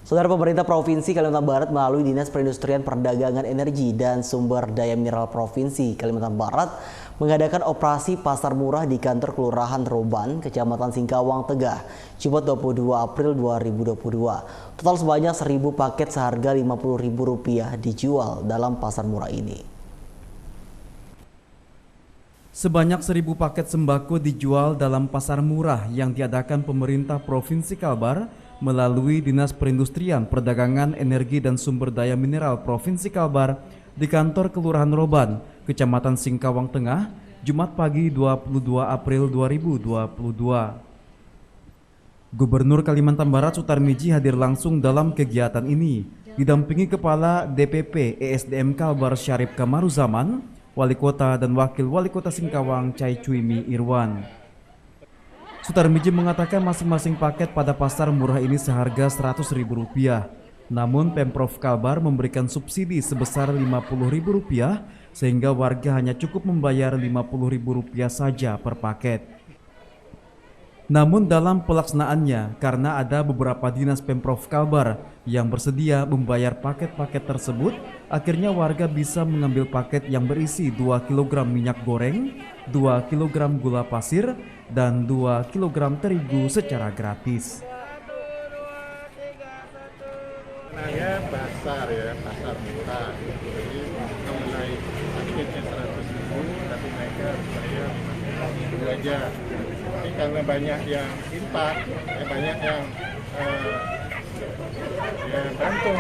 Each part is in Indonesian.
Saudara, pemerintah Provinsi Kalimantan Barat melalui Dinas Perindustrian Perdagangan Energi dan Sumber Daya Mineral Provinsi Kalimantan Barat mengadakan operasi pasar murah di kantor Kelurahan Roban, Kecamatan Singkawang, Tegah, Jumat 22 April 2022. Total sebanyak 1.000 paket seharga Rp50.000 dijual dalam pasar murah ini. Sebanyak 1.000 paket sembako dijual dalam pasar murah yang diadakan pemerintah Provinsi Kalbar melalui Dinas Perindustrian Perdagangan Energi dan Sumber Daya Mineral Provinsi Kalbar di kantor Kelurahan Roban, Kecamatan Singkawang Tengah, Jumat pagi 22 April 2022. Gubernur Kalimantan Barat Sutarmiji hadir langsung dalam kegiatan ini, didampingi Kepala DPP ESDM Kalbar Syarif Kamaruzaman, Wali Kota dan Wakil Wali Kota Singkawang Chai Cuimi Irwan. Sutarmiji mengatakan masing-masing paket pada pasar murah ini seharga Rp100.000. Namun Pemprov Kalbar memberikan subsidi sebesar Rp50.000 sehingga warga hanya cukup membayar Rp50.000 saja per paket. Namun dalam pelaksanaannya, karena ada beberapa dinas Pemprov Kalbar yang bersedia membayar paket-paket tersebut, akhirnya warga bisa mengambil paket yang berisi 2 kg minyak goreng, 2 kg gula pasir, dan 2 kg terigu secara gratis. Sebenarnya pasar murah. Jadi mengenai paketnya 100.000, tapi mereka bayar 50.000 aja. Tapi karena banyak yang impak, banyak yang bantu,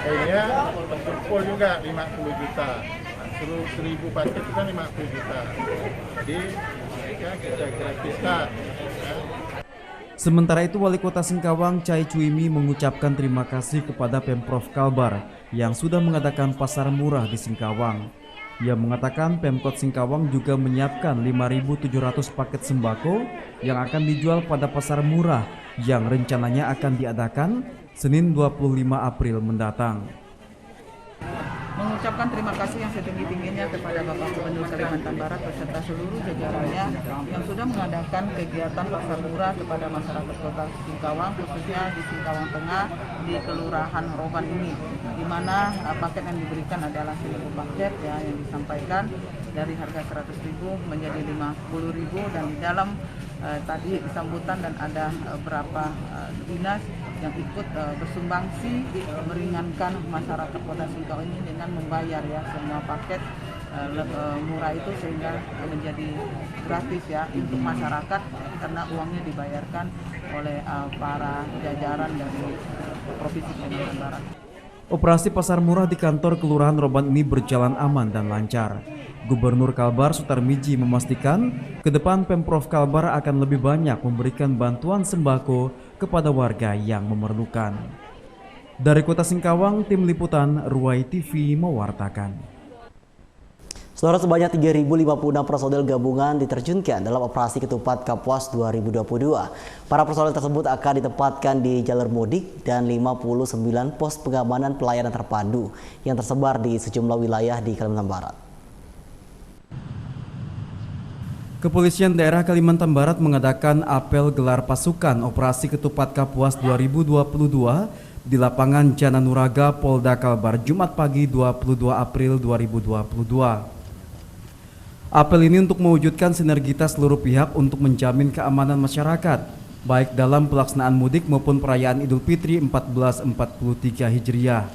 akhirnya terkumpul juga 50 juta. Suruh 1.000 paket itu kan 50 juta. Jadi mereka kita gratiskan. Sementara itu, Wali Kota Singkawang Chai Cuimi mengucapkan terima kasih kepada Pemprov Kalbar yang sudah mengadakan pasar murah di Singkawang. Ia mengatakan Pemkot Singkawang juga menyiapkan 5.700 paket sembako yang akan dijual pada pasar murah yang rencananya akan diadakan Senin 25 April mendatang. Mengucapkan terima kasih yang setinggi-tingginya kepada Bapak Gubernur Kalimantan Barat beserta seluruh jajarannya yang sudah mengadakan kegiatan pasar murah kepada masyarakat Kota Singkawang, khususnya di Singkawang Tengah di Kelurahan Roban ini, di mana paket yang diberikan adalah 1.000 paket ya, yang disampaikan dari harga 100.000 menjadi 50.000, dan di dalam tadi sambutan dan ada beberapa dinas yang ikut bersumbangsi meringankan masyarakat Kota Singkawang ini dengan membayar ya semua paket murah itu sehingga menjadi gratis ya untuk masyarakat karena uangnya dibayarkan oleh para jajaran dari Provinsi Kalimantan Barat. Operasi pasar murah di kantor Kelurahan Roban ini berjalan aman dan lancar. Gubernur Kalbar Sutarmiji memastikan ke depan Pemprov Kalbar akan lebih banyak memberikan bantuan sembako kepada warga yang memerlukan. Dari Kota Singkawang, Tim Liputan Ruai TV mewartakan. Saudara, sebanyak 3.056 personel gabungan diterjunkan dalam operasi ketupat Kapuas 2022. Para personel tersebut akan ditempatkan di jalur mudik dan 59 pos pengamanan pelayanan terpadu yang tersebar di sejumlah wilayah di Kalimantan Barat. Kepolisian Daerah Kalimantan Barat mengadakan apel gelar pasukan Operasi Ketupat Kapuas 2022 di lapangan Jananuraga, Polda Kalbar, Jumat pagi 22 April 2022. Apel ini untuk mewujudkan sinergitas seluruh pihak untuk menjamin keamanan masyarakat, baik dalam pelaksanaan mudik maupun perayaan Idul Fitri 1443 Hijriah.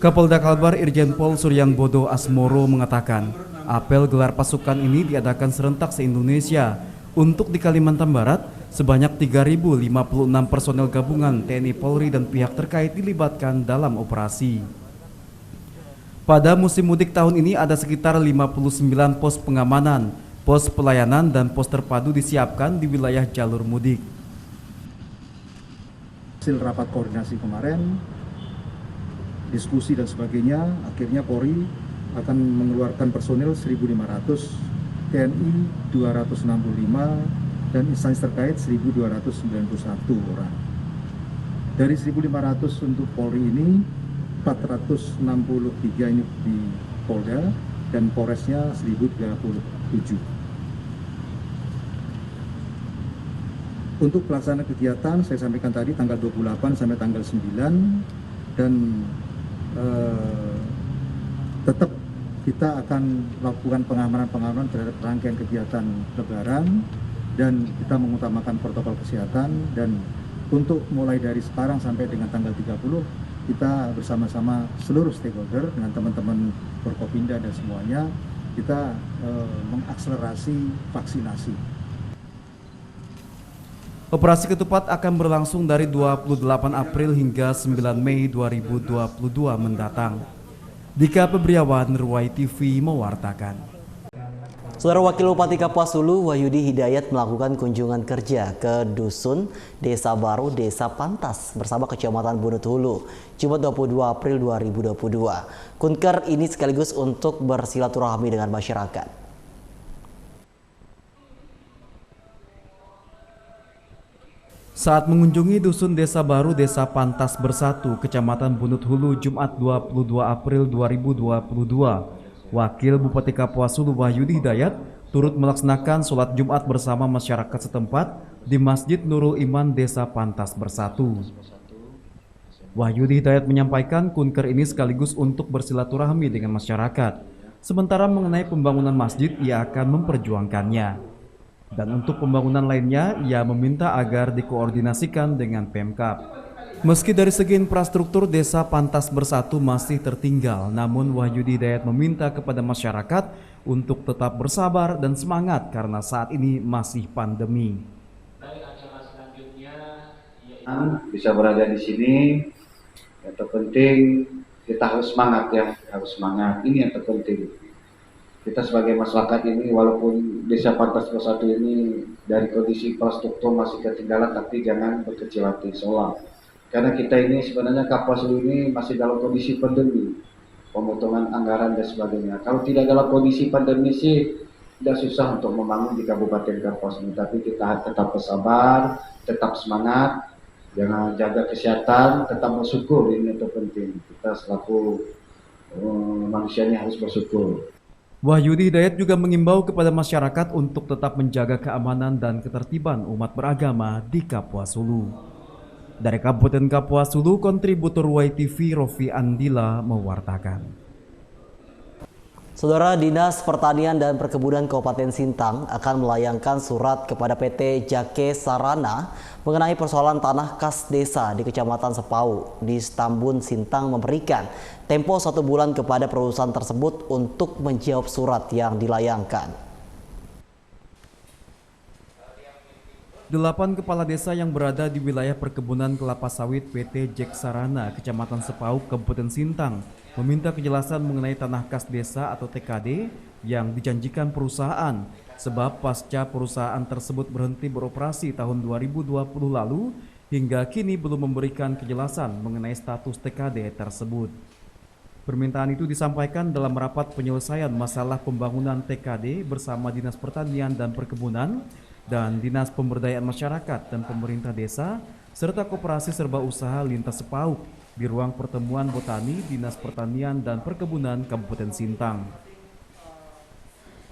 Kapolda Kalbar Irjen Pol Suryan Bodo Asmoro mengatakan, apel gelar pasukan ini diadakan serentak se-Indonesia. Untuk di Kalimantan Barat, sebanyak 3.056 personel gabungan TNI Polri dan pihak terkait dilibatkan dalam operasi. Pada musim mudik tahun ini ada sekitar 59 pos pengamanan, pos pelayanan, dan pos terpadu disiapkan di wilayah jalur mudik. Hasil rapat koordinasi kemarin, diskusi dan sebagainya, akhirnya Polri akan mengeluarkan personil 1.500, TNI 265, dan instansi terkait 1.291 orang. Dari 1.500 untuk Polri ini, 463 ini di Polda dan Polresnya 1037. Untuk pelaksanaan kegiatan saya sampaikan tadi tanggal 28 sampai tanggal 9 dan tetap kita akan lakukan pengamanan terhadap rangkaian kegiatan Lebaran dan kita mengutamakan protokol kesehatan. Dan untuk mulai dari sekarang sampai dengan tanggal 30 kita bersama-sama seluruh stakeholder dengan teman-teman Forkopimda dan semuanya kita mengakselerasi vaksinasi. Operasi Ketupat akan berlangsung dari 28 April hingga 9 Mei 2022 mendatang. Dika Febriawan, Ruwai TV mewartakan. Saudara Wakil Bupati Kapuas Hulu Wahyudi Hidayat melakukan kunjungan kerja ke Dusun Desa Baru Desa Pantas bersama Kecamatan Bunut Hulu Jumat 22 April 2022. Kunker ini sekaligus untuk bersilaturahmi dengan masyarakat. Saat mengunjungi Dusun Desa Baru Desa Pantas Bersatu, Kecamatan Bunut Hulu Jumat 22 April 2022, Wakil Bupati Kapuas Hulu Wahyudi Hidayat turut melaksanakan sholat Jumat bersama masyarakat setempat di Masjid Nurul Iman Desa Pantas Bersatu. Wahyudi Hidayat menyampaikan kunker ini sekaligus untuk bersilaturahmi dengan masyarakat. Sementara mengenai pembangunan masjid, ia akan memperjuangkannya. Dan untuk pembangunan lainnya, ia meminta agar dikoordinasikan dengan Pemkab. Meski dari segi infrastruktur Desa Pantas Bersatu masih tertinggal, namun Wahyudi Hidayat meminta kepada masyarakat untuk tetap bersabar dan semangat karena saat ini masih pandemi. Bisa berada di sini, yang terpenting kita harus semangat ya, harus semangat. Ini yang terpenting. Kita sebagai masyarakat ini, walaupun Desa Pantas Bersatu ini dari kondisi infrastruktur masih ketinggalan, tapi jangan berkecil hati soal. Karena kita ini sebenarnya Kapuas Hulu ini masih dalam kondisi pandemi, pemotongan anggaran dan sebagainya. Kalau tidak dalam kondisi pandemi sih, tidak susah untuk membangun di Kabupaten Kapuas Hulu. Tapi kita tetap bersabar, tetap semangat, jangan jaga kesehatan, tetap bersyukur, ini yang terpenting. Kita selaku manusianya harus bersyukur. Wahyudi Hidayat juga mengimbau kepada masyarakat untuk tetap menjaga keamanan dan ketertiban umat beragama di Kapuas Hulu. Dari Kabupaten Kapuas Hulu, kontributor YTV Rofi Andila mewartakan. Saudara, Dinas Pertanian dan Perkebunan Kabupaten Sintang akan melayangkan surat kepada PT Jake Sarana mengenai persoalan tanah kas desa di Kecamatan Sepau di Stambun Sintang, memberikan tempo 1 bulan kepada perusahaan tersebut untuk menjawab surat yang dilayangkan. 8 kepala desa yang berada di wilayah perkebunan kelapa sawit PT Jake Sarana, Kecamatan Sepau, Kabupaten Sintang, meminta kejelasan mengenai tanah kas desa atau TKD yang dijanjikan perusahaan, sebab pasca perusahaan tersebut berhenti beroperasi tahun 2020 lalu, hingga kini belum memberikan kejelasan mengenai status TKD tersebut. Permintaan itu disampaikan dalam rapat penyelesaian masalah pembangunan TKD bersama Dinas Pertanian dan Perkebunan dan Dinas Pemberdayaan Masyarakat dan Pemerintah Desa serta Koperasi Serba Usaha Lintas Sepauk di ruang pertemuan Botani Dinas Pertanian dan Perkebunan Kabupaten Sintang.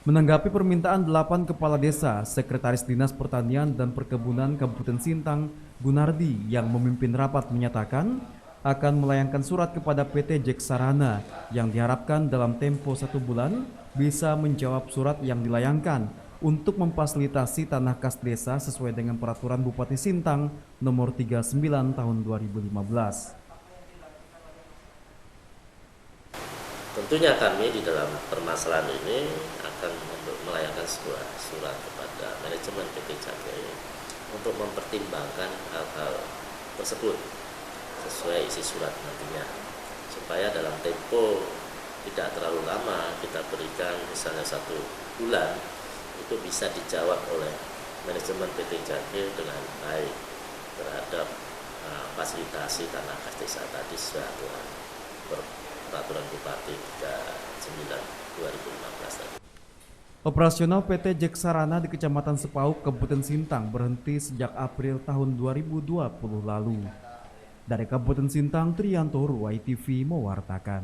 Menanggapi permintaan 8 kepala desa, Sekretaris Dinas Pertanian dan Perkebunan Kabupaten Sintang, Gunardi, yang memimpin rapat menyatakan akan melayangkan surat kepada PT Jake Sarana yang diharapkan dalam tempo 1 bulan bisa menjawab surat yang dilayangkan untuk memfasilitasi tanah kas desa sesuai dengan Peraturan Bupati Sintang Nomor 39 Tahun 2015. Tentunya kami di dalam permasalahan ini akan melayangkan sebuah surat kepada manajemen PT Jake untuk mempertimbangkan hal-hal tersebut sesuai isi surat nantinya, supaya dalam tempo tidak terlalu lama kita berikan, misalnya 1 bulan, itu bisa dijawab oleh manajemen PT Jake dengan baik terhadap fasilitasi tanah kas desa tadi sesuai Peraturan Bupati 39/2015 tadi. Operasional PT Jake Sarana di Kecamatan Sepau, Kabupaten Sintang berhenti sejak April tahun 2020 lalu. Dari Kabupaten Sintang, Trianto, Ruwai TV mewartakan.